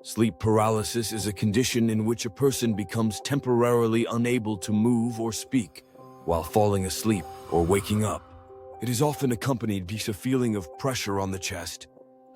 Sleep paralysis is a condition in which a person becomes temporarily unable to move or speak while falling asleep or waking up. It is often accompanied by a feeling of pressure on the chest,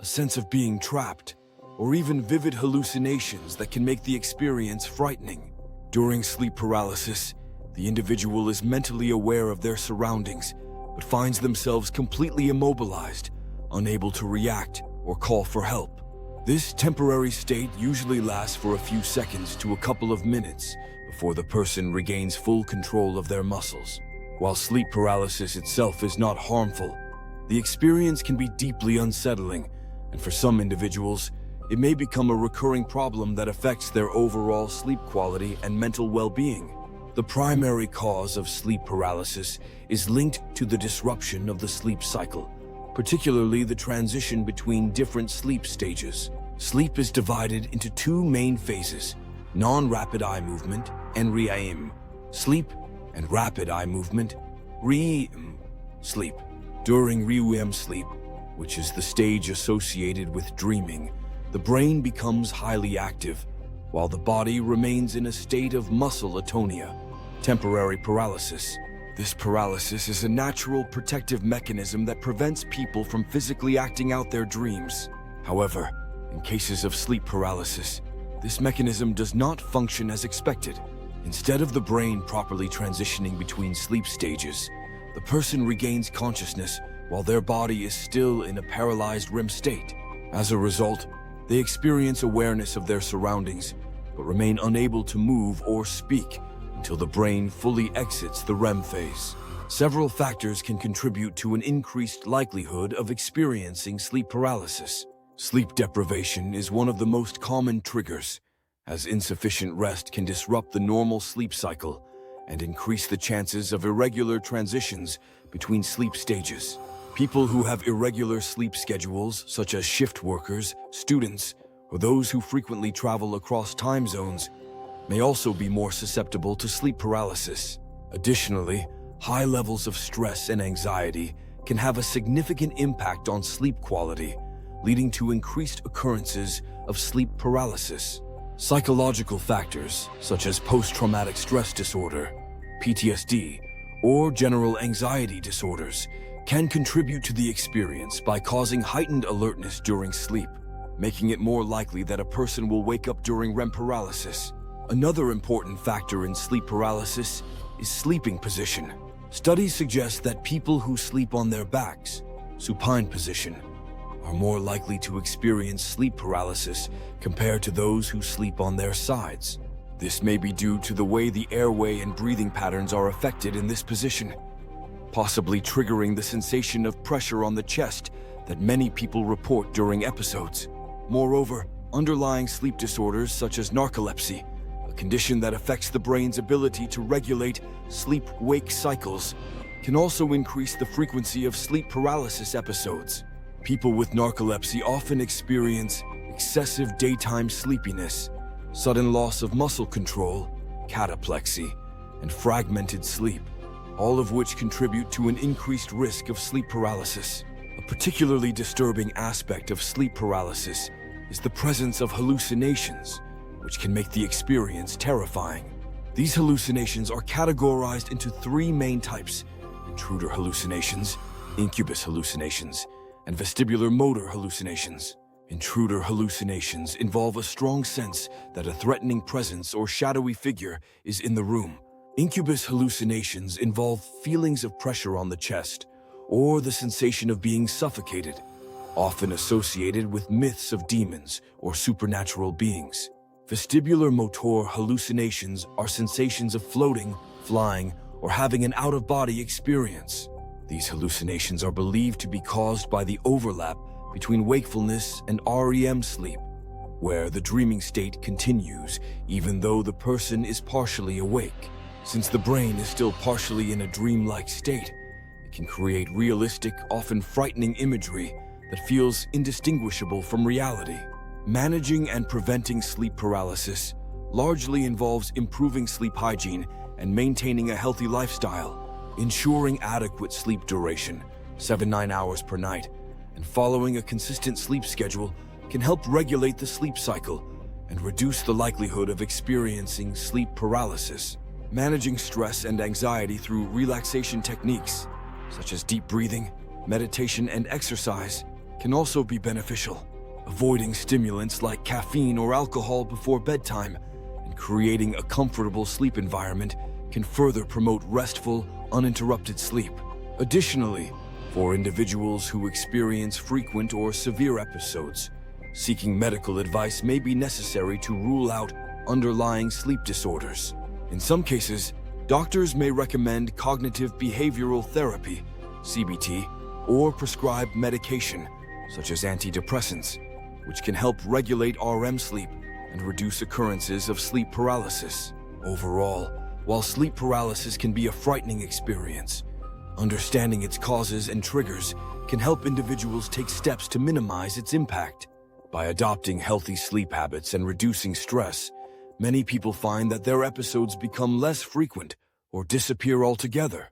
a sense of being trapped, or even vivid hallucinations that can make the experience frightening. During sleep paralysis, the individual is mentally aware of their surroundings, but finds themselves completely immobilized, unable to react or call for help. This temporary state usually lasts for a few seconds to a couple of minutes before the person regains full control of their muscles. While sleep paralysis itself is not harmful, the experience can be deeply unsettling, and for some individuals, it may become a recurring problem that affects their overall sleep quality and mental well-being. The primary cause of sleep paralysis is linked to the disruption of the sleep cycle, particularly the transition between different sleep stages. Sleep is divided into two main phases: non-rapid eye movement and REM sleep, and rapid eye movement, REM sleep. During REM sleep, which is the stage associated with dreaming, the brain becomes highly active, while the body remains in a state of muscle atonia, temporary paralysis. This paralysis is a natural protective mechanism that prevents people from physically acting out their dreams. However, in cases of sleep paralysis, this mechanism does not function as expected. Instead of the brain properly transitioning between sleep stages, the person regains consciousness while their body is still in a paralyzed REM state. As a result, they experience awareness of their surroundings, but remain unable to move or speak until the brain fully exits the REM phase. Several factors can contribute to an increased likelihood of experiencing sleep paralysis. Sleep deprivation is one of the most common triggers, as insufficient rest can disrupt the normal sleep cycle and increase the chances of irregular transitions between sleep stages. People who have irregular sleep schedules, such as shift workers, students, or those who frequently travel across time zones, may also be more susceptible to sleep paralysis. Additionally, high levels of stress and anxiety can have a significant impact on sleep quality, leading to increased occurrences of sleep paralysis. Psychological factors, such as post-traumatic stress disorder, PTSD, or general anxiety disorders, can contribute to the experience by causing heightened alertness during sleep, making it more likely that a person will wake up during REM paralysis. Another important factor in sleep paralysis is sleeping position. Studies suggest that people who sleep on their backs, supine position, are more likely to experience sleep paralysis compared to those who sleep on their sides. This may be due to the way the airway and breathing patterns are affected in this position, possibly triggering the sensation of pressure on the chest that many people report during episodes. Moreover, underlying sleep disorders such as narcolepsy, a condition that affects the brain's ability to regulate sleep-wake cycles, can also increase the frequency of sleep paralysis episodes. People with narcolepsy often experience excessive daytime sleepiness, sudden loss of muscle control, cataplexy, and fragmented sleep, all of which contribute to an increased risk of sleep paralysis. A particularly disturbing aspect of sleep paralysis is the presence of hallucinations, which can make the experience terrifying. These hallucinations are categorized into three main types: intruder hallucinations, incubus hallucinations, and vestibular motor hallucinations. Intruder hallucinations involve a strong sense that a threatening presence or shadowy figure is in the room. Incubus hallucinations involve feelings of pressure on the chest or the sensation of being suffocated, often associated with myths of demons or supernatural beings. Vestibular motor hallucinations are sensations of floating, flying, or having an out-of-body experience. These hallucinations are believed to be caused by the overlap between wakefulness and REM sleep, where the dreaming state continues even though the person is partially awake. Since the brain is still partially in a dreamlike state, it can create realistic, often frightening imagery that feels indistinguishable from reality. Managing and preventing sleep paralysis largely involves improving sleep hygiene and maintaining a healthy lifestyle. Ensuring adequate sleep duration, 7-9 hours per night, and following a consistent sleep schedule can help regulate the sleep cycle and reduce the likelihood of experiencing sleep paralysis. Managing stress and anxiety through relaxation techniques, such as deep breathing, meditation, and exercise, can also be beneficial. Avoiding stimulants like caffeine or alcohol before bedtime and creating a comfortable sleep environment can further promote restful, uninterrupted sleep. Additionally, for individuals who experience frequent or severe episodes, seeking medical advice may be necessary to rule out underlying sleep disorders. In some cases, doctors may recommend cognitive behavioral therapy, CBT, or prescribe medication, such as antidepressants, which can help regulate REM sleep and reduce occurrences of sleep paralysis. Overall, while sleep paralysis can be a frightening experience, understanding its causes and triggers can help individuals take steps to minimize its impact. By adopting healthy sleep habits and reducing stress, many people find that their episodes become less frequent or disappear altogether.